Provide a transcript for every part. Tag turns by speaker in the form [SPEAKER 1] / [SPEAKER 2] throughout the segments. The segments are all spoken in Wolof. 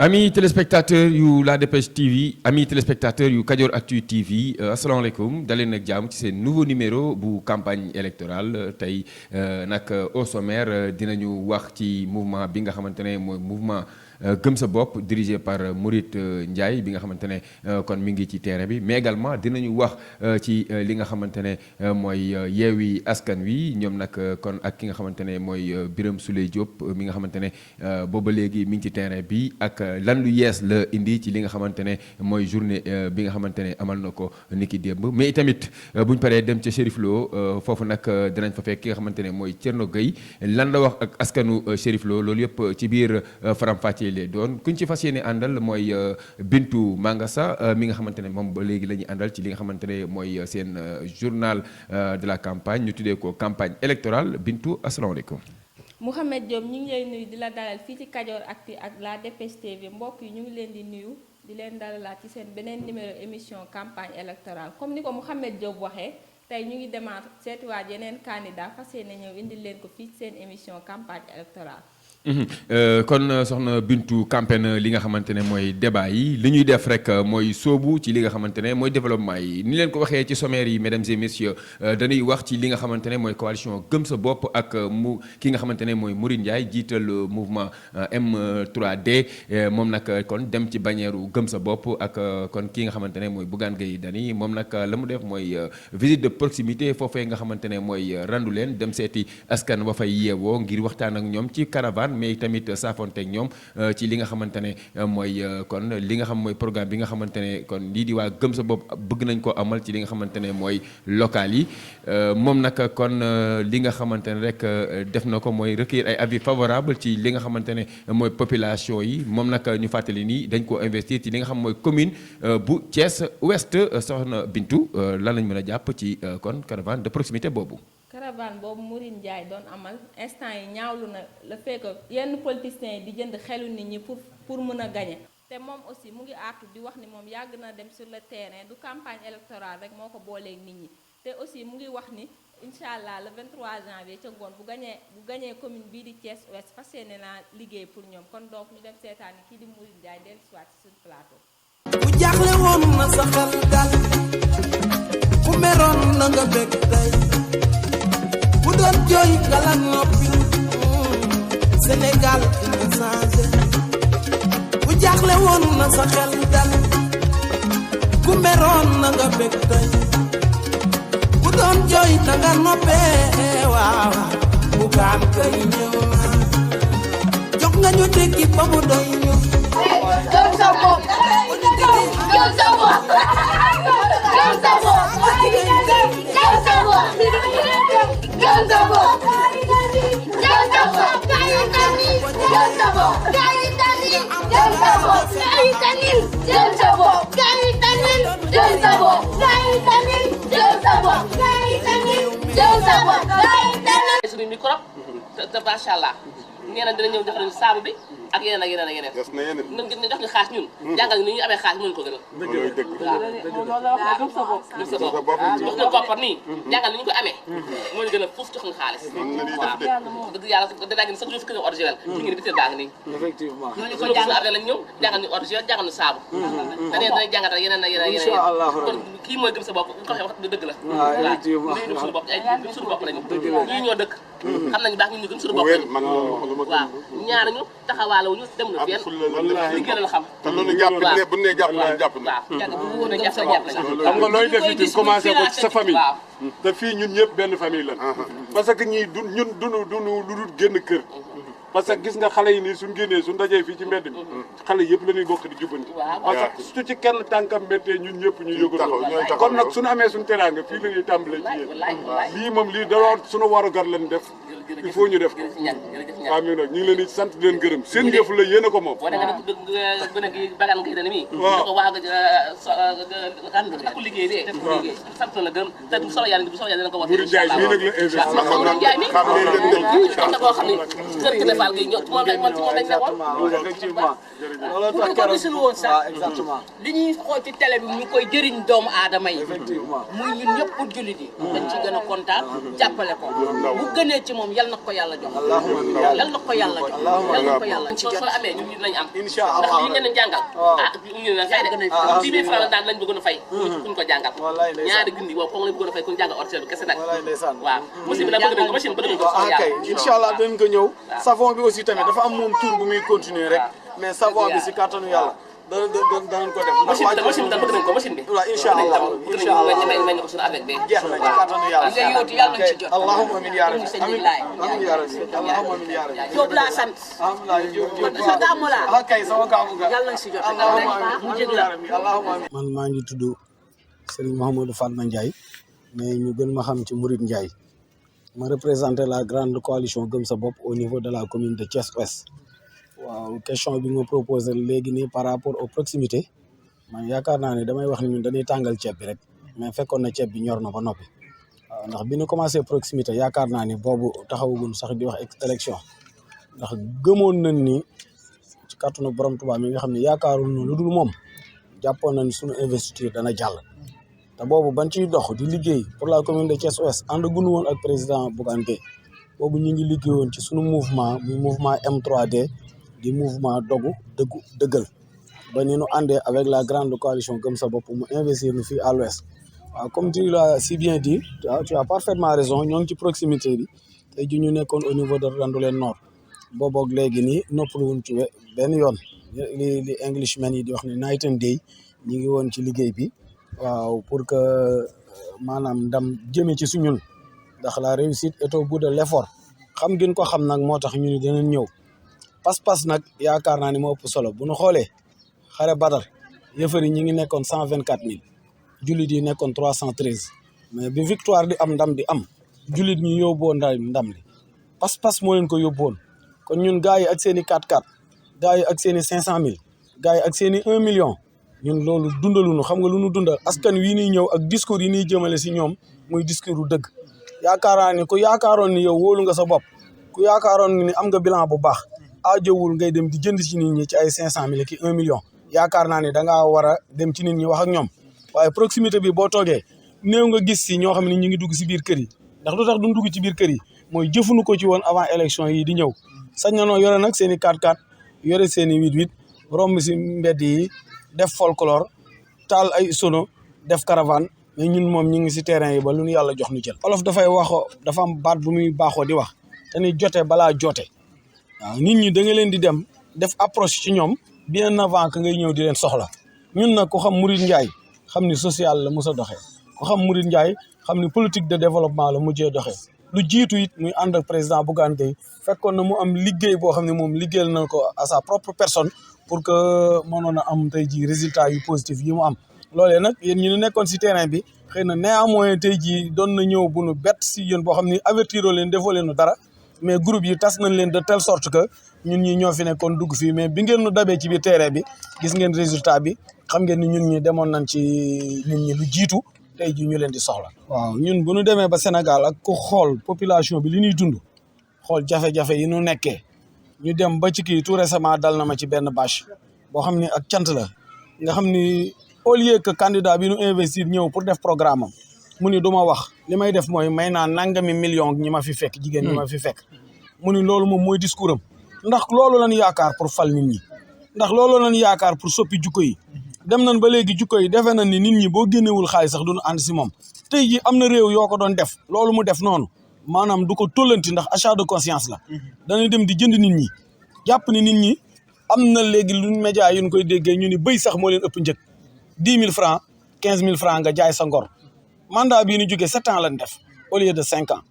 [SPEAKER 1] Amis téléspectateurs yu La Dépêche TV amis téléspectateurs yu Kajoor Actu TV asalaamaaleykum daleen ak jàmm ci seen nouveau numéro bu campagne électorale tey nag au sommaire dinañu wax ci mouvement bi nga xamante ne mooy mouvement gëm sa bopp dirigé par Mouride Ndiaye bi nga xamante ne kon mi ngi ci terrain bi mais également dinañu wax ci li nga xamante ne mooy Yewwi Askan Wi ñoom nag kon ak ki nga xamante ne mooy Birame Souleye Diop mi nga xamante ne booba léegi mi ngi ci terrain bi ak lan lu yees la indi ci li nga xamante ne mooy journée bi nga xamante ne amal na ko niki démb mais itamit buñ paree dem ca Chérif Lo foofu nag dinañ fa fekk ki nga xamante ne mooy Thierno Gueye lan la wax ak askanu Chérif Lo loolu yëpp ci biir faram-fàccee lay doon kuñ ci fas yéene àndal mooy Bintou Mangassa mi nga xamante ne moom ba léegi la ñuy àndal ci li nga xamante ne mooy seen journal de la campagne ñu tuddee ko campagne électorale Bintou asalaamaaleykum.
[SPEAKER 2] Mouhamed Diop ñu ngi lay nuyu di la dalal fii ci Kajoor Actu ak La Dépêche TV mbokk yi ñu ngi leen di nuyu di leen dalalaat ci seen beneen numéro émission campagne électorale comme ni ko Mouhamed Diop waxee tey ñu ngi demaat seetiwaat yeneen candidat fas yéene ñëw indi leen ko fii ci seen émission campagne électorale.
[SPEAKER 1] kon soxna Bintou campé na li nga xamante ne mooy débat yi li ñuy def rek mooy sóobu ci li nga xamante ne mooy développement yi ni leen ko waxee ci sommaire yi mesdames et messieurs dañuy wax ci li nga xamante ne mooy coalition gëm sa bopp ak ki nga xamante ne mooy Mouride Ndiaye jiital mouvement M3D moom nag kon dem ci bannière gëm sa bopp ak kon ki nga xamante ne mooy Bougane Gueye Dany moom nag la mu def mooy visite de proximité foofee nga xamante ne mooy randu leen dem seeti askan ba fay yeewoo ngir waxtaan ak ñoom ci caravane mais tamit saafonteeg ñoom ci li nga xamante ne mooy kon li nga xam mooy programme bi nga xamante ne kon lii di waa gëm sa bopp bëgg nañ ko amal ci li nga xamante ne mooy local yi moom nag kon li nga xamante ne rek def na ko mooy recueillir ay avis favorable ci li nga xamante ne mooy population yi moom nag ñu fàttali nii dañ ko investir ci li nga xam mooy commune bu Thiès Ouest soxna Bintou lan lañ mën a jàpp ci kon caravane de proximité boobu.
[SPEAKER 2] caravane boobu Mouride Ndiaye doon amal instant yi ñaawlu na la fekk yenn politiciens yi di jënd xelu nit ñi pour mën a gagner te moom aussi mu ngi aatu di wax ni moom yàgg na dem sur le terrain du campagne électorale rek moo ko booleeg nit ñi te aussi mu ngi wax ni incha allah le 23 janvier ca ngoon bu gañee commune bii di Thiès Ouest fas yéene naa liggéey pour ñoom kon donc ñu dem seetaani kii di Mouride Ndiaye dellu si waat ci suñu plateau.
[SPEAKER 3] ku jaaxle woon na sa xel dal ku meroon na nga bég tey bu doon jooy ngala noppi Sénégal nga changé bu jaaxle woon na sa xel dal ku meroon na nga bég tey bu doon jooy na nga noppee waaw bu gaan kay ñëw na jox nga ñu déggi ba mu doy ñu
[SPEAKER 4] gëm sa bopp gëm sa bopp gëm sa bopp gëm sa bopp gëm sa bopp gëm sa bopp gëm sa bopp gëm sa bopp gëm sa bopp gëm sa bopp
[SPEAKER 5] suñu micro te macha allah nee na dina ñëw jox nañu saabu bi ak yeneen ak yeneen ak yeneen.
[SPEAKER 6] des na yeneen.
[SPEAKER 5] ñun jox ñu xaas ñun. jàngal ñu ni ñu amee xaas mënuñu ko gën a.
[SPEAKER 6] loolooy dëgg.
[SPEAKER 5] waaw gëm sa bopp. gëm sa bopp jox ñu koppar nii. jàngal ni ñu ko amee. moo ñu gën a fuuf jox ñu xaalis. waaw dëgg yàlla dinaa gën sax ñu fi original. ñu ngi ni bitir baa ngi nii. effectivement ñu ko jàngal après lañ ñëw jàngal ñu original jàngal ñu saabu. te nee dinañ jàngal yeneen ak yeneen ak yeneen. kon kii mooy gëm sa bopp bu ko waxee wax dëgg la. waaw effectivement lii suñu bopp ay gëm suñu bopp lañu. ñii ñoo dëkk. xam nañu baax ñu gëm suñu bopp lañu. waaw ñaar ñu taxawaalawuñu dem na fenn liggéey la xam
[SPEAKER 6] te loolu jàpp ne bu ne jàpp na jàpp na
[SPEAKER 7] xam nga looy def itam commencé ko ci sa famille te fii ñun ñëpp benn famille lan parce que ñii du ñun duñu lu dul génn kër parce que gis nga xale yi nii suñ génnee suñ dajee fii ci mbedd mi xale yëpp la ñuy bokk di jubbanti parce que surtout ci kenn tànkam méttee ñun ñëpp ñu yëgandoo kon nag suñu amee suñu teraanga fii la ñuy tàmbalee ci yéen lii moom lii daloo suñu warugar lañ def il faut ñu def ko waaw mi nag ñu ngi leen di sant di leen gërëm seen yëf la yéen a ko moom
[SPEAKER 5] gën a gi bagaan nga dana mi ko waa takku liggéey de sant na gërëm te bu solo yàlla bu solo yàlla dina ko wax
[SPEAKER 7] Mouride Ndiaye mii nag la investi
[SPEAKER 5] Mouride Ndiaye mi am na koo xam ne kër gi defal gi ñëw moom lañ nekkoon
[SPEAKER 8] effectivement loolu tax keroog gisul woon sax exactement li ñuy xool ci télé bi ñu koy jëriñ doomu aadama yi effectivement muy ñun ñëpp pour jullit yi dañ ci gën a kontaan jàppale ko bu gënee ci moom yal na ko yàlla jox yal na ko yàlla jox yal na ko yàlla ci jot
[SPEAKER 5] soo amee ñun dinañ am
[SPEAKER 9] incha
[SPEAKER 5] ndax
[SPEAKER 9] allah
[SPEAKER 5] li ngeen jàngal ñu ne fay de 10 000 francs daan lañ bëggoon a fay kuñ ko jàngal ñaari junni boobu ko lañ bëggoon a fay kuñ jàngal orcel kese nag waaw machine bi la bëgg nañ ko machine bëgg nañ ko
[SPEAKER 9] kay incha allah dañ ko ñëw savon bi aussi tamit dafa am moom tour bu muy continuer rek mais savon bi si kàttanu yàlla danañ ko def
[SPEAKER 5] machine bi bëgg nañ ko machine bi
[SPEAKER 9] waaw incha allah incha allah
[SPEAKER 5] nañ ko suñu avec bi
[SPEAKER 9] jeex na ci kàttanu yàlla
[SPEAKER 8] nga yóotu yàlla nañ ci jot
[SPEAKER 9] allahumma amin ya rabbi amin ya rabbi allahumma amin ya rabbi
[SPEAKER 8] Jóob laa sant sa gàmmu laa
[SPEAKER 9] kay sama gàmmu ga
[SPEAKER 8] yàlla nañ si jot mu jëg la
[SPEAKER 9] man maa ngi tudd Serigne Mouhamadou Fatma Ndiaye mais ñu gën ma xam ci Mouride Ndiaye ma représenté la grande coalition Gëm sa bopp au niveau de la commune de Thiès Ouest. waaw question bi nga proposé léegi nii par rapport aux proximités man yaakaar naa ne damay wax ni ñun dañuy tàngal ceeb bi rek mais fekkoon na ceeb bi ñor na ba noppi waaw ndax bi ñu commencé proximité yaakaar naa ni boobu taxawagul sax di wax élection ndax gëmoon nañ ni ci kàttanu borom Tuubaa mi nga xam ne yaakaarul na lu dul moom jàppoon nañ suñu investiture dana jàll te boobu ban ciy dox di liggéey pour la commune de Thiès Ouest ànd gunu woon ak président Bougane Gueye boobu ñu ngi liggéeyoon ci suñu mouvement muy mouvement M3D di mouvement dogu dëggu dëggal ba ni ñu àndee avec la grande coalition Gëm sa bopp mu investir nu fii à l'ouest waaw comme tu l'as si bien dit tu as parfaitement raison ñoo ngi ci proximité bi tey ji ñu nekkoon au niveau de Randoulène Nord booboog léegi nii noppalu wuñ ci benn yoon li Englishman yi di wax ne night and day ñi ngi woon ci liggéey bi waaw pour que maanaam ndam jëmee ci suñun ndax la réussite est au bout de l'effort xam ngeen ko xam nag moo tax ñu ni dinañ ñëw pas-pas nag yaakaar naa ni moo ëpp solo bu ñu xoolee xare Badar yëfër yi ñi ngi nekkoon 124 000 jullit yi nekkoon 313 mais bi victoire di am ndam di am jullit ñi yóbbuwoon ndam li pas-pas moo leen ko yóbbuwoon kon ñun gars yi ak seen i 4-4 gars yi ak seen i 500 000 gars yi ak seen i 1 million ñun loolu dundaluñu xam nga lu ñu dundal askan wi ñuy ñëw ak discours yi ñuy jëmale si ñoom muy discours u dëgg yaakaar naa ni ku yaakaaroon ni yow wóolu nga sa bopp ku yaakaaroon ni am nga bilan bu baax aajowul ngay dem di jënd ci nit ñi ci ay 500 000 ki 1 million yaakaar naa ne da ngaa war a dem ci nit ñi wax ak ñoom waaye proximité bi boo toogee néew nga gis si ñoo xam ne ñu ngi dugg si biir kër yi ndax lu tax duñ dugg ci biir kër yi mooy jëfuñu ko ci woon avant élection yi di ñëw sañ na noo yore nag seen i 4-4 yore seen i 8-8 romb si mbedd yi def folklore taal ay sono def caravane mais ñun moom ñu ngi si terrain yi ba lu ñu yàlla jox ñu jël. olof dafay waxoo dafa am baat bu muy baaxoo di wax te ni jote balaa joote waaw nit ñi da nga leen di dem def approche ci ñoom bien avant que ngay ñëw di leen soxla ñun nag ku xam Mouride Ndiaye xam ni social la mos a doxee ku xam Mouride Ndiaye xam ni politique de développement la mujjee doxee lu jiitu it muy ànd ak président Bougane Gueye fekkoon na mu am liggéey boo xam ne moom liggéeyal na ko à sa propre personne pour que mënoon a am tey jii résultat yu positif yi mu am loolee nag yéen ñu nekkoon si terrain bi xëy na néanmoins tey jii doon na ñëw bu nu bett si yéen boo xam ni avertiroo leen defoo leen dara mais groupe yi tas nañ leen de telle sorte que ñun ñi ñoo fi nekkoon dugg fii mais bi ngeen nu dabee ci biir terrain bi gis ngeen résultat bi xam ngeen ni ñun ñi demoon nañ ci nit ñi lu jiitu tey jii ñu leen di soxla. waaw ñun bu ñu demee ba Sénégal ak ku xool population bi li ñuy dund xool jafe-jafe yi ñu nekkee ñu dem ba ci kii tout récemment dal na ma ci benn bâche boo xam ni ak cant la nga xam ni au lieu que candidat bi ñu investir ñëw pour def programme am mu ni du ma wax li may def mooy may naa nangami million ñi ma fi fekk jigéen ñi ma fi fekk mu ni loolu moom mooy discours am ndax loolu lañ yaakaar pour fal nit ñi ndax loolu lañ yaakaar pour soppi jukko yi dem nañ ba léegi jukko yi defe nañ ni nit ñi boo génnewul xaalis sax duñu ànd si moom tey ji am na réew yoo ko doon def loolu mu def noonu maanaam du ko tollanti ndax achat de conscience la dañuy dem di jënd nit ñi jàpp ni nit ñi am na léegi lu média yi ñu koy déggee ñu ni bëy sax moo leen ëpp njëg 10 000 francs 15 000 francs nga jaay sa ngor mandat bii ñu jógee 7 ans lañ def au lieu de 5 ans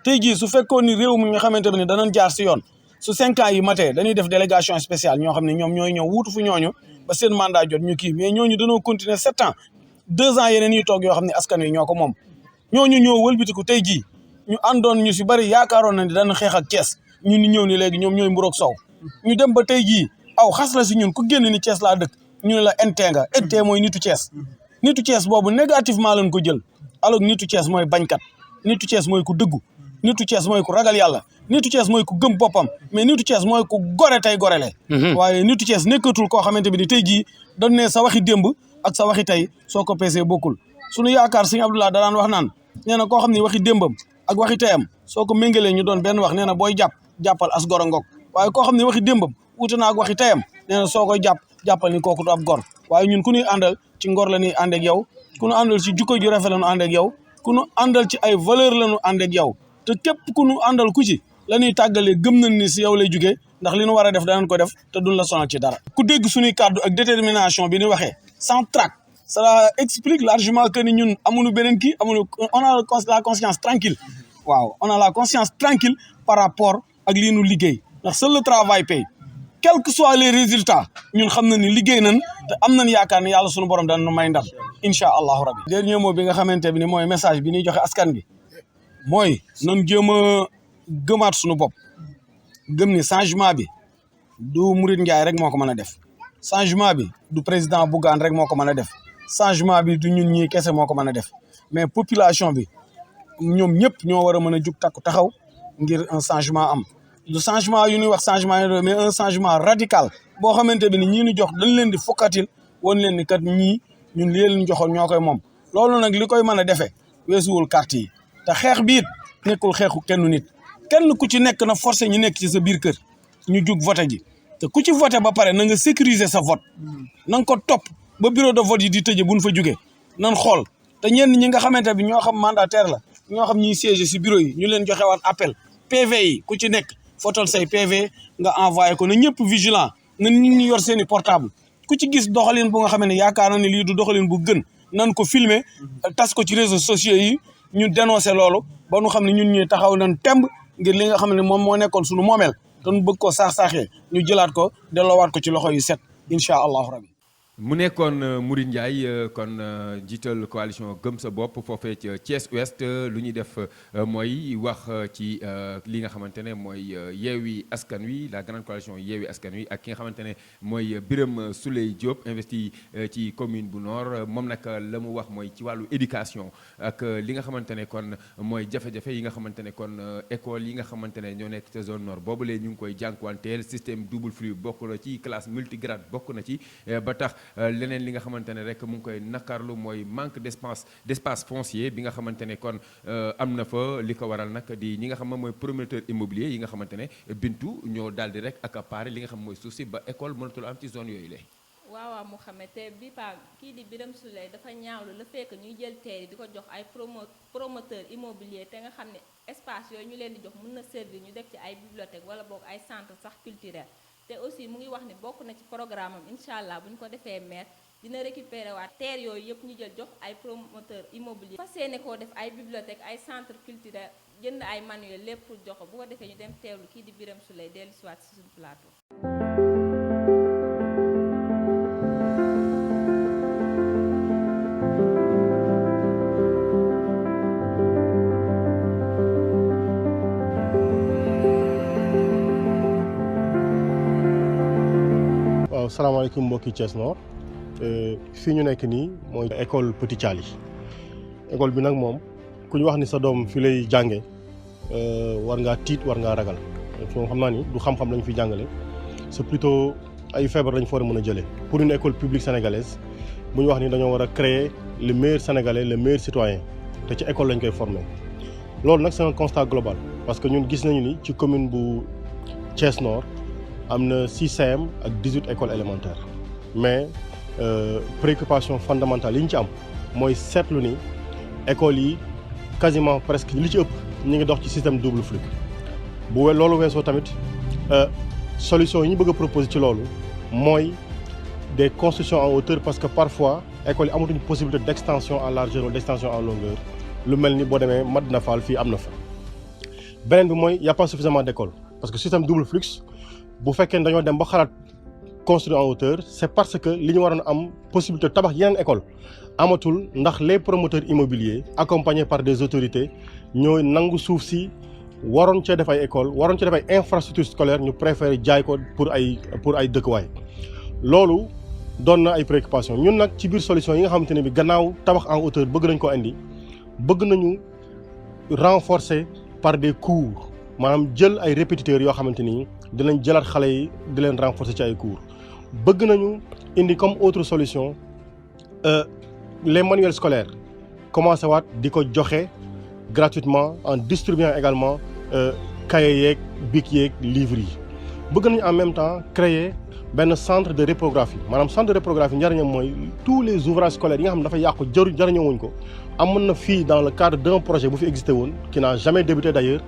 [SPEAKER 9] tey jii su fekkoon ni réew mi nga xamante ne danañ jaar si yoon su 5 ans yi matee dañuy def délégation spéciale ñoo xam ne ñoom ñooy ñëw wuutu fu ñooñu ba seen mandat jot ñu kii mais ñooñu dañoo continuer 7 ans 2 ans yeneen yi toog yoo xam ne askan wi ñoo ko moom ñooñu ñëw wëlbatiku tey jii ñu àndoon ñu si bari yaakaaroon na ni dana xeex ak Thiès ñun ñu ñëw ni léegi ñoom ñooy mburoog sow ñu dem ba tey jii aw xas la si ñun ku génn ni Thiès laa dëkk ñu ne la NT nga NT mooy nitu Thiès nitu Thiès boobu négativement lañ ko jël alors nitu Thiès mooy bañkat nitu Thiès mooy ku dëggu nitu Thiès mooy ku ragal yàlla nitu Thiès mooy ku gëm boppam mais nitu Thiès mooy ku gore tey gorele waaye nitu Thiès nekkatul koo xamante bi ni tey jii dañ ne sa waxi démb ak sa waxi tey soo ko peesee bokkul suñu yaakaar sëñ Abdoulaye daraan wax naan nee na koo xam ne waxi démbam ak waxi teyam soo ko méngalee ñu doon benn wax nee na booy jàppal as gor a ngoog waaye koo xam ne waxi démbam wuute na ak waxi teyam nee na soo koy jàppal ni kooku du ab gor waaye ñun ku ñuy àndal ci ngor la ñuy ànd ak yow ku ñu àndal ci jukko ju rafet la ñu ànd ak yow ku ñu àndal ci ay valeur la ñu ànd ak yow te képp ku ñu àndal ku ci la ñuy tàggalee gëm nañ ni si yow lay jugee ndax li ñu war a def danañ ko def te duñ la sonal ci dara. ku dégg suñuy kàddu ak détermination bi ni waxee sans trac cela explique largement que ni ñun amuñu beneen kii amuñu on a la conscience tranquille waaw on a la conscience tranquille par rapport ak lii nu liggéey ndax seul le travail paye quels que soient les résultats ñun xam na ni liggéey nañ te am nañ yaakaar ne yàlla suñu borom dana nu may ndam incha allahu rabbi. dernier mot bi nga xamante bi ni mooy message bi ñuy joxe askan bi mooy nan jéem a gëmaat suñu bopp gëm ni changement bi du Mouride Ndiaye rek moo ko mën a def changement bi du président Bougane rek moo ko mën a def changement bi du ñun ñii kese moo ko mën a def mais population bi ñoom ñëpp ñoo war a mën a jug takku taxaw ngir un changement am du changement yu ñuy wax changement mais un changement radical boo xamante bi ni ñii ñu jox dañ leen di fokkatil woon leen ni kat ñii ñun lii leen joxoon ñoo koy moom loolu nag li koy mën a defee weesuwul carte yi te xeex bi it nekkul xeexu kenn nit kenn ku ci nekk na forcé ñu nekk ci sa biir kër ñu jug voté ji te ku ci voté ba pare na nga sécuriser sa vote na nga ko topp ba bureau de vote yi di tëje buñ fa jugee nan xool te ñenn ñi nga xamante bi ñoo xam mandataire la ñoo xam ñuy siège si bureau yi ñu leen joxe waat appel PV yi ku ci nekk fotol say PV nga envoyé ko na ñëpp vigilant na nit ñi yor seen i portable ku ci gis doxalin bu nga xam ne yaakaar na ni lii du doxalin bu gën nan ko filmer tas ko ci réseaux sociaux yi ñu dénoncé loolu ba nu xam ne ñun ñuy taxaw nañ temb ngir li nga xam ne moom moo nekkoon suñu moomeel te ñu bëgg ko saax-saaxee ñu jëlaat ko delloowaat ko ci loxo yu set incha allahu rabbi.
[SPEAKER 1] mu nekkoon Mouride Ndiaye kon jiital coalition gëm sa bopp foofee ca Thiès Ouest lu ñuy def mooy wax ci li nga xamante ne mooy Yewwi Askan Wi la grande coalition Yewwi Askan Wi ak ki nga xamante ne mooy Birame Souleye Diop investi ci commune bu Nord moom nag la mu wax mooy ci wàllu éducation ak li nga xamante ne kon mooy jafe-jafe yi nga xamante ne kon école yi nga xamante ne ñoo nekk ca zone nord boobulee ñu ngi koy jànkuwanteel système double flux bokk na ci classe multigrade bokk na ci ba tax leneen li nga xamante ne rek mu ngi koy nakarlu mooy manque d'espace foncier bi nga xamante ne kon am na fa li ko waral nag di ñi nga xam mooy promoteur immobilier yi nga xamante ne bintu ñoo daal di rek accaparer li nga xam mooy suuf si ba école mënatul am ci zone yooyu la.
[SPEAKER 2] waaw Mouhamed te bi pa kii di Birame Souleye dafa ñaawlu le fait que ñuy jël terre yi di ko jox ay promoteur immobilier te nga xam ne espace yooyu ñu leen di jox mën na servir ñu def ci ay bibliothèque wala boog ay centre sax culturel te aussi mu ngi wax ni bokk na ci programme am incha allah bu ñu ko defee maire dina récupérer waat terre yooyu yëpp ñu jël jox ay promoteur immobilier fas yéene koo def ay bibliothèque ay centre culturel jënd ay manuel lépp pour jox ko bu ko defee ñu dem teewlu kii di Birame Souleye dellu si waat si suñu plateau.
[SPEAKER 10] waaw salaamaaleykum mbokki Thiès Nord fii ñu nekk nii mooy école Petit Thialy école bi nag moom ku ñu wax ni sa doom fi lay jànge war ngaa tiit war ngaa ragal moom xam naa ni du xam-xam lañ fi jàngale c'est plutôt ay feebar lañ fa war a mën a jëlee pour une école publique sénégalaise bu ñu wax ni dañoo war a créer le meilleur sénégalais le meilleur citoyen te ci école lañ koy former loolu nag c'est un constat global parce que ñun gis nañu ni ci commune bu Thiès Nord am na 6 CM ak 18 écoles élémentaires mais préoccupation fondamentale yi ñu ci am mooy seetlu ni écoles yi quasiment presque li ci ëpp ñu ngi dox ci système double flux bu loolu weesoo tamit solution yi ñu bëgg a proposer ci loolu mooy des constructions en hauteur parce que parfois écoles yi amatuñu possibilité d'extension en largeur ou d'extension en longueur lu mel ni boo demee Madina Fall fii am na fa. beneen bi mooy y a pas suffisamment d'écoles parce que système double flux bu fekkee dañoo dem ba xalaat construire en hauteur c'est parce que li ñu waroon am possibilité tabax yeneen école amatul ndax les promoteurs immobiliers accompagnés par des autorités ñooy nangu suuf si waroon cee def ay école waroon cee def ay infrastructures scolaires ñu préférer jaay ko pour ay dëkkuwaay loolu doon na ay préoccupations ñun nag ci biir solution yi nga xamante ne bi gannaaw tabax en hauteur bëgg nañ ko indi bëgg nañu renforcer par des cours maanaam jël ay répétiteurs yoo xamante ni dinañ jëlaat xale yi di leen renforcer ci ay cours bëgg nañu indi comme autre solution les manuels scolaires commencé waat di ko joxe gratuitement en distribuant également cahiers yeeg bic yeeg livres yi. bëgg nañu en même temps créer benn centre de reprographie maanaam centre de reprographie njëriñam mooy tous les ouvrages scolaires yi nga xam ne dafa yàqu jëriñoo wuñ ko amoon na fii dans le cadre d'un projet bu fi existé woon qui n'a jamais débuté d'ailleurs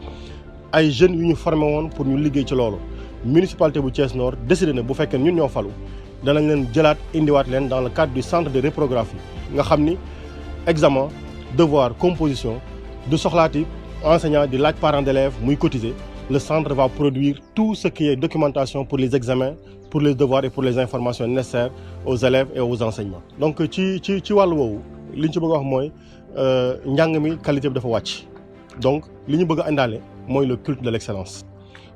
[SPEAKER 10] ay jeunes yu ñu formé woon pour ñu liggéey ci loolu municipalité bu Thiès Nord décidé na bu fekkee ñun ñoo falu danañ leen jëlaat indiwaat leen dans le cadre du centre de reprographie nga xam ni examen devoir composition du soxlaati enseignant di laaj parents d'élèves muy cotiser le centre va produire tout ce qui est documentation pour les examens pour les devoirs et pour les informations nécessaires aux élèves et aux enseignements. donc ci wàllu woowu li ñu ci bëgg a wax mooy njàng mi qualité bi dafa wàcc donc li ñu bëgg a indaale mooy le culte de l'excellence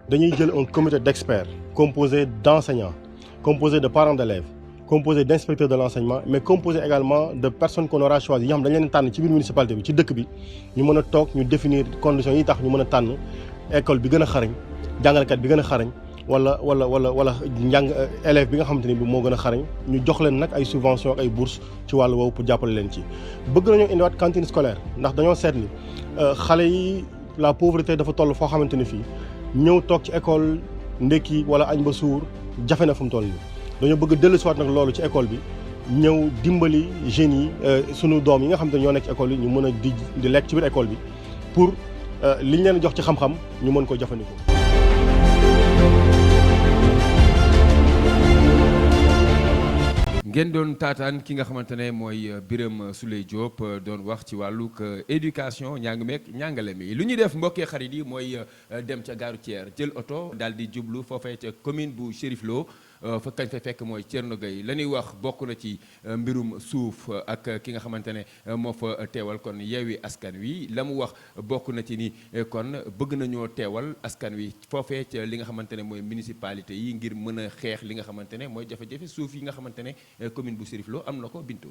[SPEAKER 10] dañuy jël un comité d'experts composé d'enseignants composé de parents d'élèves composé d'inspecteurs de l'enseignement mais composé également de personnes qu'on aura choisies yi nga xam dañ leen tànn ci biir municipalité bi ci dëkk bi ñu mën a toog ñu définir conditions yi tax ñu mën a tànn école bi gën a xarañ jàngalekat bi gën a xarañ wala njàng élève bi nga xamante ni bi moo gën a xarañ ñu jox leen nag ay subventions ak ay bourses ci wàllu woowu pour jàppale leen ci. bëgg nañoo indiwaat cantine scolaire ndax dañoo seet ni xale yi la pauvreté dafa toll foo xamante ni fii ñëw toog ci école ndekki wala añ ba suur jafe na fu mu toll nii dañoo bëgg dellusiwaat nag loolu ci école bi ñëw dimbali jeunes yi sunu doom yi nga xamante ne ñoo nekk ci école yi ñu mën a di lekk ci biir école bi pour li ñu leen jox ci xam-xam ñu mën ko jëfandikoo.
[SPEAKER 1] ngeen doon taataan ki nga xamante ne mooy Birame Souleye Diop doon wax ci wàllug éducation njàng meek njàngale mi lu ñuy def mbokkee xarit yi mooy dem ca gare routière jël oto daal di jublu foofee ca commune bu Chérif Lo fa kañ fa fekk mooy Thierno Gueye la ñuy wax bokk na ci mbirum suuf ak ki nga xamante ne moo fa teewal kon Yewwi Askan Wi la mu wax bokk na ci ni kon bëgg nañoo teewal askan wi foofee ca li nga xamante ne mooy municipalité yi ngir mën a xeex li nga xamante ne mooy jafe-jafe suuf yi nga xamante ne commune bu Chérif Lo am na ko Bintu.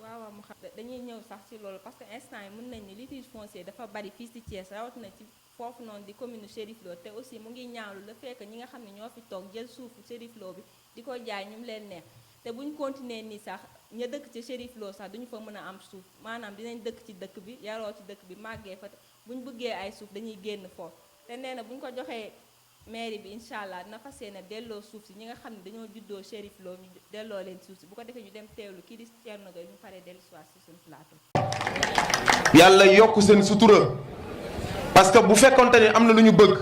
[SPEAKER 2] waaw mu xam dañuy ñëw sax ci loolu parce que instant yi mën nañ ni litige foncier dafa bari fii ci Thiès rawatina ci foofu noonu di commune Chérif Lo te aussi mu ngi ñaawlu le fait que ñi nga xam ne ñoo fi toog jël suufu Chérif Lo bi di ko jaay ñu leen neex te buñ continuer nii sax ña dëkk ci Chérif Lo sax duñu fa mën a am suuf maanaam dinañ dëkk ci dëkk bi yaroo ci dëkk bi màggee fa buñ bëggee ay suuf dañuy génn foofu te nee na buñ ko joxee mairie bi incha allah dina fas yéene delloo suuf si ñi nga xam ne dañoo juddoo Chérif Lo ñu delloo leen suuf si bu ko defee ñu dem teewlu kii di Thierno Gueye ñu paree dellu si waat si suñu plateau.
[SPEAKER 11] yàlla yokk seen sutura parce que bu fekkonte ni am na lu ñu bëgg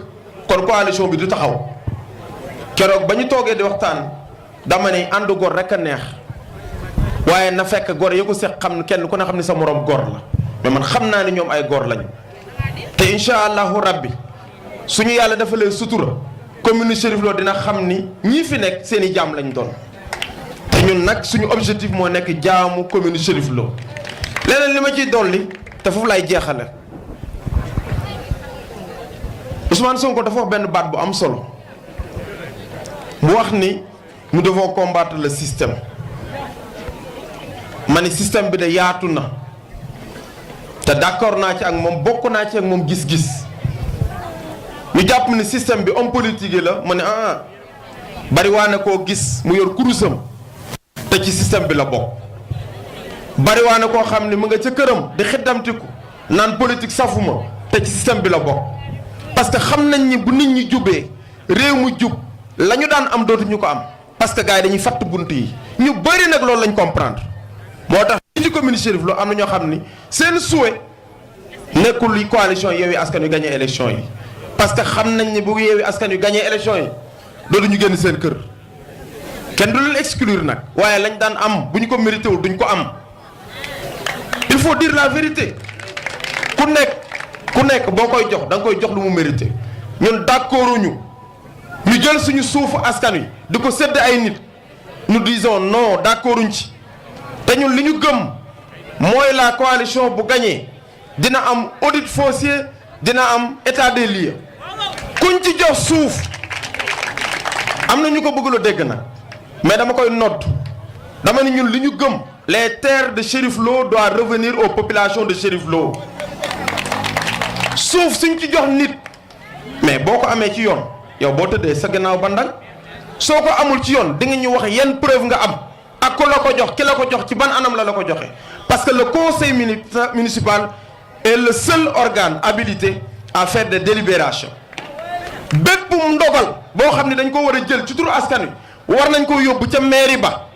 [SPEAKER 11] kon coalition bi du taxaw keroog ba ñu toogee di waxtaan dama ne ànd gor rek a neex waaye na fekk gor yi ko seq xam kenn ku ne xam ne sa morom gor la mais man xam naa ne ñoom ay gor lañu te incha allahu rabbi suñu yàlla dafa leen sutura commune Chérif Lo dina xam ni ñii fi nekk seen i jaam lañ doon te ñun nag suñu objectif moo nekk jaamu commune Chérif Lo leneen li ma ciy dolli te foofu lay jeexale Ousmane Sonko dafa wax benn baat bu am solo mu wax ni nous devons combattre le système ma ni système bi de yaatu na te d'accord naa ci ak moom bokk naa ci ak moom gis-gis ñu jàpp ni système bi homme politique yi la ma ne bari waa ne koo gis mu yor kurusam te ci système bi la bokk bari waa ne koo xam ni mu nga ca këram di xiddamtiku naan politique safuma te ci système bi la bokk parce que xam nañ ni bu nit ñi jubee réew mu jub la ñu daan am dootuñu ko am parce que gars yi dañuy fatt bunt yi ñu bëri nag loolu lañ comprendre moo tax ci commune Chérif Lo am na ñoo xam ni seen souhait nekkul li coalition Yewwi Askan Wi gagné élection yi parce que xam nañ ni bu Yewwi Askan Wi gagné élection yi dootuñu génn seen kër kenn du leen exclure nag waaye lañ daan am bu ñu ko mérité wul duñ ko am il faut dire la vérité ku nekk boo koy jox da nga koy jox lu mu mérité ñun d'accorduñu ñu jël suñu suufu askan wi di ko sédd ay nit nous disons non d'accorduñ ci te ñun li ñu gëm mooy la coalition bu gagné dina am audit foncier dina am état des lieux kuñ ci jox suuf am na ñu ko bëggul a dégg nag mais dama koy nodd dama ne ñun li ñu gëm les terres de Chérif Lo doivent revenir aux populations de Chérif Lo suuf suñ ci jox nit mais boo ko amee ci yoon yow boo tëddee sa gannaaw bandang soo ko amul ci yoon di nga ñu wax yan preuve nga am ak ko la ko jox ki la ko jox ci ban anam la ko joxe parce que le conseil municipal est le seul organe habilité à faire des délibérations bépp ndogal boo xam ne dañ ko war a jël ci turu askan wi war nañ ko yóbbu ca mairie ba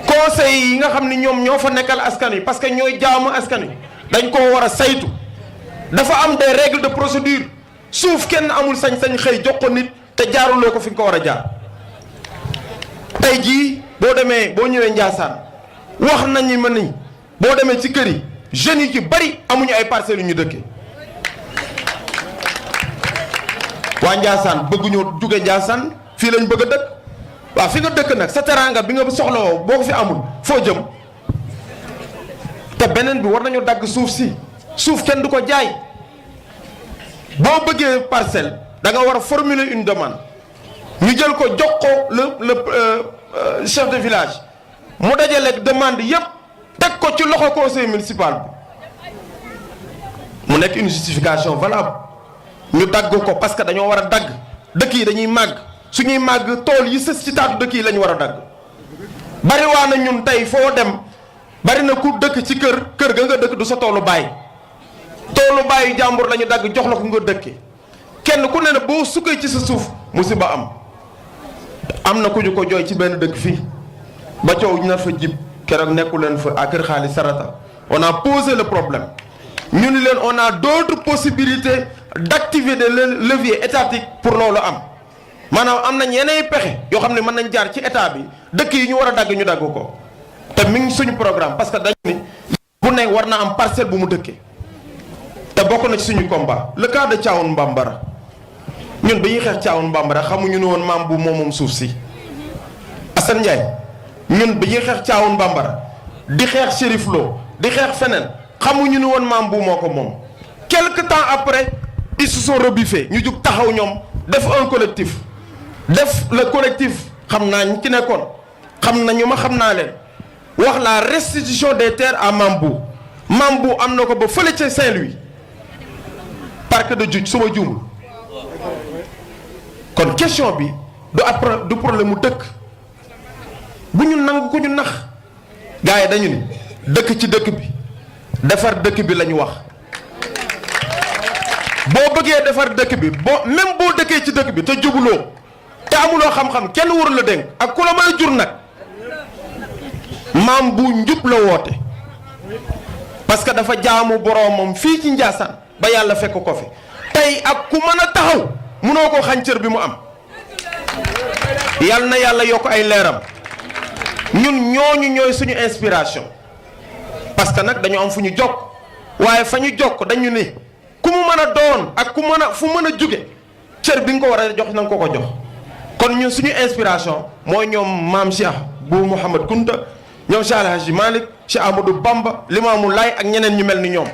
[SPEAKER 11] conseil yi nga xam ne ñoom ñoo fa nekkal askan wi parce que ñooy jaamu askan wi dañ koo war a saytu dafa am des règles de procédure suuf kenn amul sañ-sañ xëy jox ko nit te jaaruloo ko fi nga ko war a jaar tey jii boo demee boo ñëwee Ndiassane wax nañu ma ni boo demee ci kër yi jeunes yi ci bari amuñu ay parcelles yu ñu dëkkee waa Ndiassane bëgguñoo jóge Ndiassane fii lañ bëgg a dëkk waaw fi nga dëkk nag sa teraanga bi nga soxlawoo boo ko fi amul foo jëm te beneen bi war nañu dagg suuf si suuf kenn du ko jaay boo bëggee parcelle da nga war a formuler une demande ñu jël ko jox ko le chef de village mu dajale demande yépp teg ko ci loxo conseil municipal bi mu nekk une justification valable ñu dagg ko parce que dañoo war a dagg dëkk yi dañuy màgg suñuy màgg tool yi sës ci taatu dëkk yi la ñu war a dagg bari waa na ñun tey foo dem bari na ku dëkk ci kër ga nga dëkk du sa toolu baay toolu baayu jàmbur la ñu dagg jox la ko nga dëkke kenn ku ne ne boo sukkee ci sa suuf musiba am na ku ñu ko jooy ci benn dëkk fii ba coow ñu na fa jib keroog nekku leen fa à Kër Xaalis Sarata on a posé le problème ñu ni leen on a d'autres possibilités d'activer des leviers étatiques pour loolu am maanaam am nañ yeneen pexe yoo xam ne mën nañ jaar ci état bi dëkk yi ñu war a dagg ñu dagg ko te mi ngi suñu programme parce que dañu ni bu ne war na am parcelle bu mu dëkkee te bokk na ci suñu combat le cas de Thiawoune Bambara ñun ba ñuy xeex Thiawoune Bambara xamuñu ne woon maam bu moom suuf si Assane Ndiaye ñun ba ñuy xeex Thiawoune Bambara di xeex Chérif Lo di xeex feneen xamuñu ne woon maam bu moo ko moom quelque temps après ils se sont rebiffés ñu jug taxaw ñoom def un collectif def le collectif xam naa ñi ci nekkoon xam nañu ma xam naa leen wax la restitution des terres à Mambou Mambou am na ko ba fële ca Saint-Louis parc de Djoudj suma juumul kon question bi du problème mu dëkk bu ñu nangu ko ñu nax gars yi dañu ni dëkk ci dëkk bi defar dëkk bi la ñu wax boo bëggee defar dëkk bi même boo dëkkee ci dëkk bi te jubuloo te amuloo xam-xam kenn warul la dénk ak ku la mën a jur nag maam bu njub la woote parce que dafa jaamu boroomam fii ci Ndiassane ba yàlla fekk ko fi tey ak ku mën a taxaw munoo ko xañ cër bi mu am yal na yàlla yokk ay leeram ñun ñooy suñu inspiration parce que nag dañu am fu ñu jokk waaye fa ñu jokk dañu ni ku mu mën a doon ak ku mën a fu mën a jóge cër bi nga ko war a jox na nga ko jox kon ñun suñu inspiration mooy ñoom maam Cheikh Bou Mouhamad Kounta ñoom Cheikh El Hadji Malick Cheikh Amadou Bamba Limamou Laye ak ñeneen ñu mel ni ñoom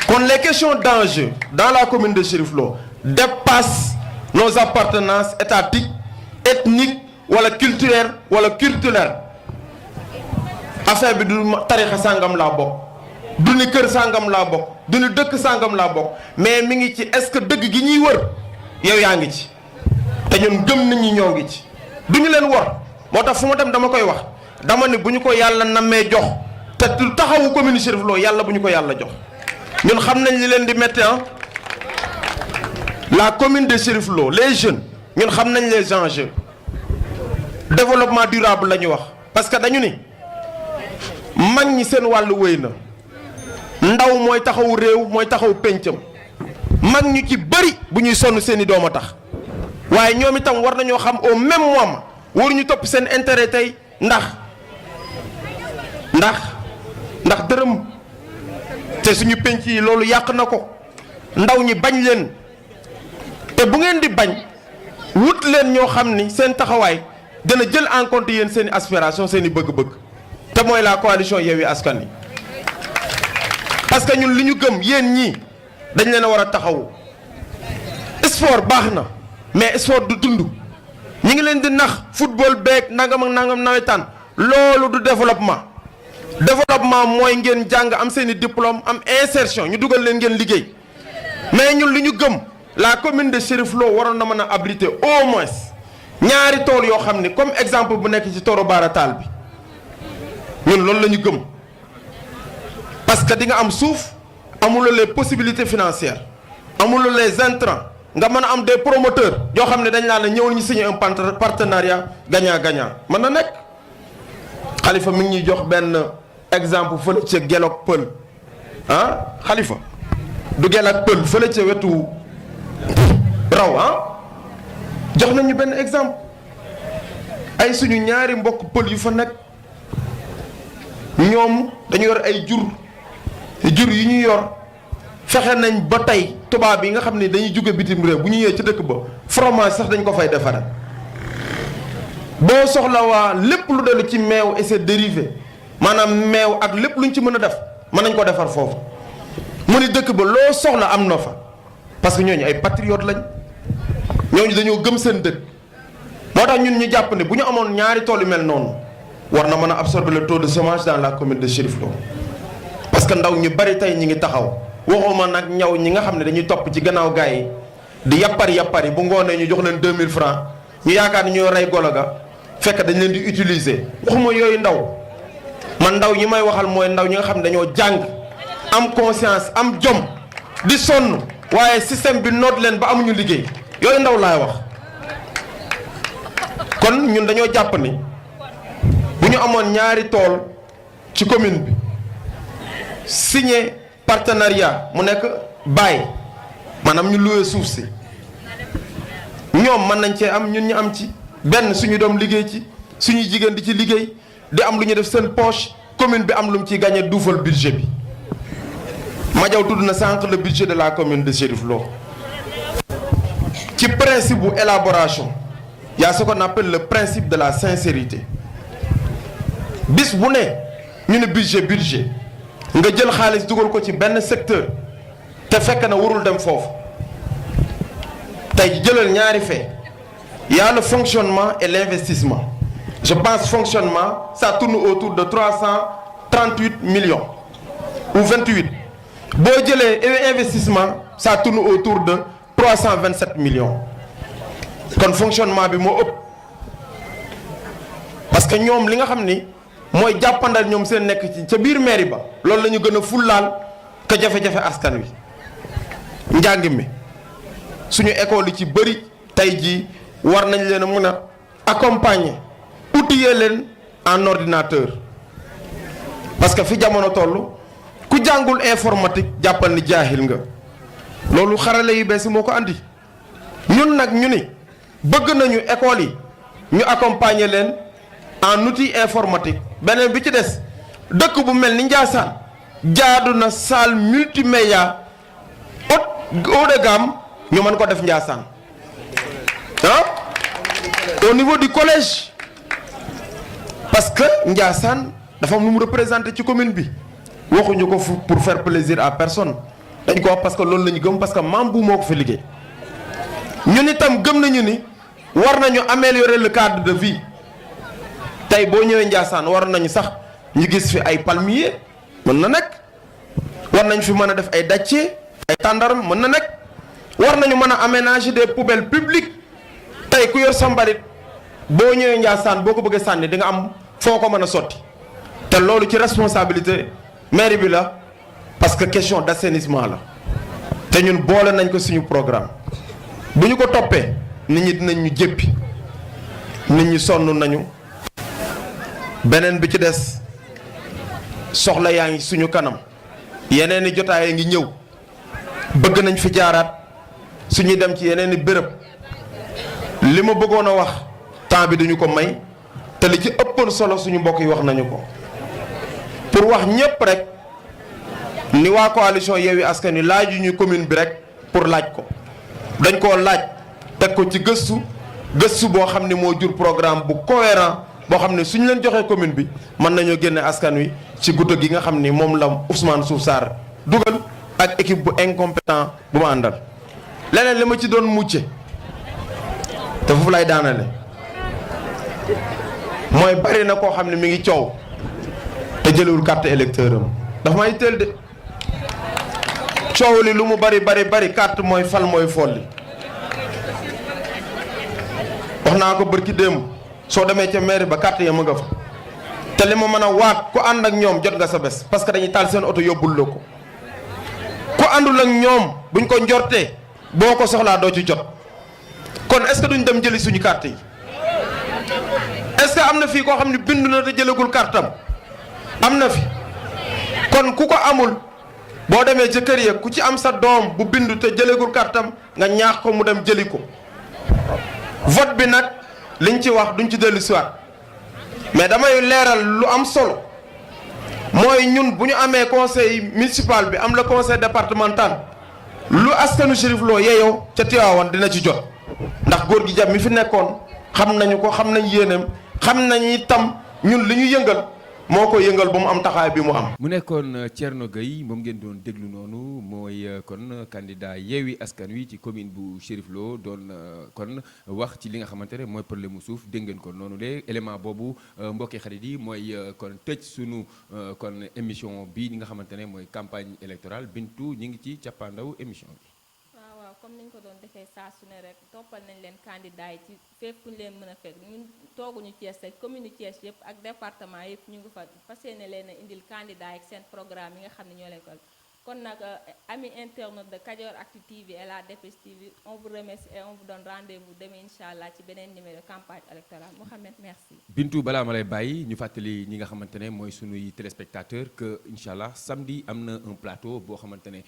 [SPEAKER 11] kon les questions d'enjeu dans la commune de Chérif Lo dépassent nos appartenances étatiques ethniques wala culturelles wala culturelles affaire bi du tarixa sàngam laa bokk du ni kër sàngam laa bokk du ni dëkk sàngam laa bokk mais mi ngi ci est-ce que dëgg gi ñuy wër yow yaa ngi ci te ñun gëm nañ ñi ñoo ngi ci du ñu leen wor moo tax fu ma dem dama koy wax dama ni bu ñu ko yàlla nammee jox te du taxawu commune Chérif Lo yàlla bu ñu ko yàlla jox ñun xam nañ li leen di métti la commune de Chérif Lo les jeunes ñun xam nañ les enjeux développement durable la ñu wax parce que dañu ni mag ñi seen wàllu wéy na ndaw mooy taxawu réew mooy taxawu péncam mag ñu ci bëri bu ñuy sonn seeni doom a tax waaye ñoom itam war nañoo xam au même moment waruñu topp seen intérêt tey ndax dërëm te suñu penc yi loolu yàq na ko ndaw ñi bañ leen te bu ngeen di bañ wut leen ñoo xam ni seen taxawaay dana jël en compte yéen seen i aspiration seen i bëgg-bëgg te mooy la coalition Yewwi Askan Wi parce que ñun li ñu gëm yéen ñii dañ leen a war a taxawu sport baax na mais sport du dund ñi ngi leen di nax football beeg nangam ak nangam nawetaan loolu du développement mooy ngeen jàng am seen i diplôme am insertion ñu dugal leen ngeen liggéey mais ñun li ñu gëm la commune de Chérif Lo waroon na mën a abriter au moins ñaari tool yoo xam ni comme exemple bu nekk ci Toro Bara Tall bi ñun loolu la ñu gëm parce que di nga am suuf amuloo les possibilités financières amuloo les intrants nga mën a am des promoteurs yoo xam ne dañ laa ne ñëwul ñu signer un partenariat gagnant-gagnant mën na nekk. Khalifa mi ngi ñuy jox benn exemple fële ca Gelog Pël ah Khalifa du Gelog Pël fële ca wetu raw ah jox nañu benn exemple ay suñu ñaari mbokk pël yu fa nekk ñoom dañu yor ay jur yu ñu yor fexe nañ ba tey tubaab yi nga xam ne dañuy jóge bitim réew bu ñu ñëwee ci dëkk ba fromage sax dañ ko fay defaral boo soxla waa lépp lu dellu ci meew et ses dérivés maanaam meew ak lépp luñ ci mën a def mën nañ ko defar foofu mu ni dëkk ba loo soxla am na fa parce que ñooñu ay patriotes lañ ñooñu dañoo gëm seen dëkk moo tax ñun ñu jàpp ne bu ñu amoon ñaari tool yu mel noonu war na mën a absorber le taux de chômage dans la commune de Chérif Lo parce que ndaw ñu bari tey ñi ngi taxaw waxuma nag ñaw ñi nga xam ne dañuy topp ci gannaaw gars yi di yappari bu ngoonee ñu jox leen 2000 francs ñu yaakaar ni ñoo rey golo ga fekk dañ leen di utiliser waxuma yooyu ndaw man ndaw ñi may waxal mooy ndaw ñi nga xam ne dañoo jàng am conscience am jom di sonn waaye système bi noot leen ba amuñu liggéey yooyu ndaw laay wax. kon ñun dañoo jàpp ni bu ñu amoon ñaari tool ci commune bi signé partenariat mu nekk bail maanaam ñu loué suuf si ñoom mën nañ cee am ñun ñu am ci benn suñu doom liggéey ci suñuy jigéen di ci liggéey di am lu ñu def seen poche commune bi am lu mu ciy gagné duufal budget bi Madiaw tudd na sànq le budget de la commune de Chérif Lo ci principe bu élaboration y a ce qu'on appelle le principe de la sincérité bis bu ne ñu ne budget nga jël xaalis dugal ko ci benn secteur te fekk na warul dem foofu tey jëlal ñaari fait y a le fonctionnement et l'investissement je pense fonctionnement ça tourne autour de 338 millions ou 28 boo jëlee investissement ça tourne autour de 327 millions kon fonctionnement bi moo ëpp parce que ñoom li nga xam ni mooy jàppandal ñoom seen nekk ci ca biir mairie ba loolu la ñu gën a fullaal ka jafe-jafe askan wi njàng mi suñu école yi ci bëri tey jii war nañ leen a mën a accompagner outiller leen en ordinateur parce que fi jamono toll ku jàngul informatique jàppal ni jaahil nga loolu xarale yu bees moo ko andi ñun nag ñu ni bëgg nañu école yi ñu accompagner leen en outil informatique beneen bi ci des dëkk bu mel ni Ndiassane jaadu na salle multimédia haut de gamme ñu mën ko def Ndiassane au niveau du collège parce que Ndiassane dafa am lu mu représenté ci commune bi waxuñu ko pour faire plaisir à personne dañ ko wax parce que loolu la ñu gëm parce que maam bu moo ko fi liggéey ñun itam gëm nañu ni war nañu améliorer le cadre de vie tey boo ñëwee Ndiassane war nañu sax ñu gis fi ay palmiers mën na nekk war nañ fi mën a def ay dattier ay tàndaram mën na nekk war nañu mën a aménager des poubelles publiques tey ku yor sa mbalit boo ñëwee Ndiassane boo ko bëggee sànni di nga am foo ko mën a sotti te loolu ci responsabilité mairie bi la parce que question d'assainissement la te ñun boole nañ ko suñu programme bu ñu ko toppee nit ñi dinañ ñu jéppi nit ñi sonn nañu beneen bi ci des soxla yaa ngi suñu kanam yeneen i jotaay ngi ñëw bëgg nañ fi jaaraat suñuy dem ci yeneen i béréb li ma bëggoon a wax temps bi duñu ko may te li ci ëppoon solo suñu mbokk yi wax nañu ko pour wax ñépp rek ni waa coalition Yewwi Askan Wi laaju ñu commune bi rek pour laaj ko dañ koo laaj teg ko ci gëstu boo xam ne moo jur programme bu cohérent boo xam ne suñu leen joxee commune bi mën nañoo génne askan wi ci guddo gi nga xam ni moom la Ousmane Sow Sarr dugal ak équipe bu incompétent bu ma àndal leneen li ma ci doon mucce te foofu lay daanale mooy bari na koo xam ne mi ngi coow te jëlewul carte électeur am dafa may teel de coow li lu mu bari carte mooy fal mooy folli wax naa ko bërki démb soo demee ca mairie ba carte ya ma nga fa te li ma mën a waat ku ànd ak ñoom jot nga sa bés parce que dañuy taal seen oto yóbbul la ko ku àndul ak ñoom buñ ko njortee boo ko soxlaa doo ci jot kon est-ce que duñ dem jëli suñu carte yi est-ce que am na fii koo xam ne bindu na te jëlagul kartam am na fi kon ku ko amul boo demee ca kër ya ku ci am sa doom bu bindu te jëlagul kartam nga ñaax ko mu dem jëli ko vote bi nag liñ ci wax duñ ci dellu siwaat mais damay leeral lu am solo mooy ñun bu ñu amee conseil municipal bi am la conseil départemental lu askanu Chérif Lo yeeyoo ca Tivaouane dina ci jot ndax góor gi jàmm mi fi nekkoon xam nañu ko xam nañ yéenam xam nañu itam ñun li ñu yëngal moo ko yëngal ba mu am taxawaay bi mu am.
[SPEAKER 1] mu nekkoon Thierno Gueye moom ngeen doon déglu noonu mooy kon candidat Yewwi Askan Wi ci commune bu Chérif Lo doon kon wax ci li nga xamante ne mooy problème mu suuf dégg ngeen ko noonu le élément boobu mbokki xarit yi mooy kon tëj sunu kon émission bi ñi nga xamante ne mooy campagne électorale Bintu ñi ngi ci cappaandaw émission bi.
[SPEAKER 2] waaw comme niñ ko doon defee saa su ne rek toppal nañ leen candidat yi ci fépp fu ñu leen mën a fekk ñun tooguñu Thiès rek commune Thiès yëpp ak département yëpp ñu ngi fa fas yéene leen a indil candidat yi ak seen programme yi nga xam ne ñoo leen ko kon nag ami internaute de Kadior Actu TV et la Dépêche TV on vous remercie et on vous donne rendez-vous demain inchallah ci beneen numéro campagne électorale Mouhamed merci.
[SPEAKER 1] Bintu balaa ma lay bàyyi ñu fàttali ñi nga xamante ne mooy sunuy téléspectateurs que inchallah samedi am na un plateau boo xamante ne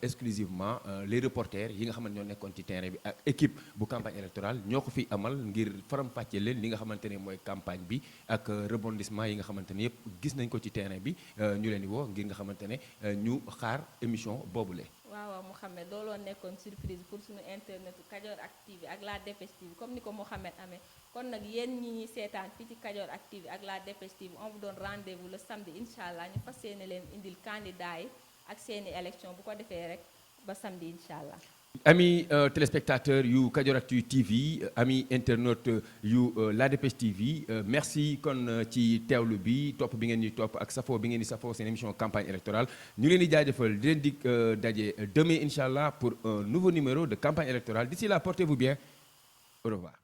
[SPEAKER 1] exclusivement les reporters yi nga xamante ñoo nekkoon ci terrain bi ak équipe bu campagne électorale ñoo ko fi amal ngir faram-fàccee leen li nga xamante ne mooy campagne bi ak rebondissement yi nga xamante ne yëpp gis nañ ko ci terrain bi ñu leen di woo ngir nga xamante ne ñu xaar émission boobule.
[SPEAKER 2] waaw Mouhamed looloo nekkoon surprise pour suñu internet Kadior Actu TV ak la Dépêche TV comme ni ko Mouhamed amee kon nag yéen ñi ñuy seetaan fii ci Kadior Actu TV ak la Dépêche TV on vous donne rendez-vous le samedi incha allah ñu fas yéene leen indil candidat yi ak seeni élection bu ko defee rek ba samedi incha allah.
[SPEAKER 1] Amis téléspectateurs yu Kadior Actu TV amis internautes yu La Dépêche TV merci kon ci teewlu bi topp bi ngeen di topp ak safoo bi ngeen di safoo seen émission campagne électorale ñu leen di jaajëfal di leen di daje demain incha allah pour un nouveau numéro de campagne électorale d'ici là portez-vous bien au revoir.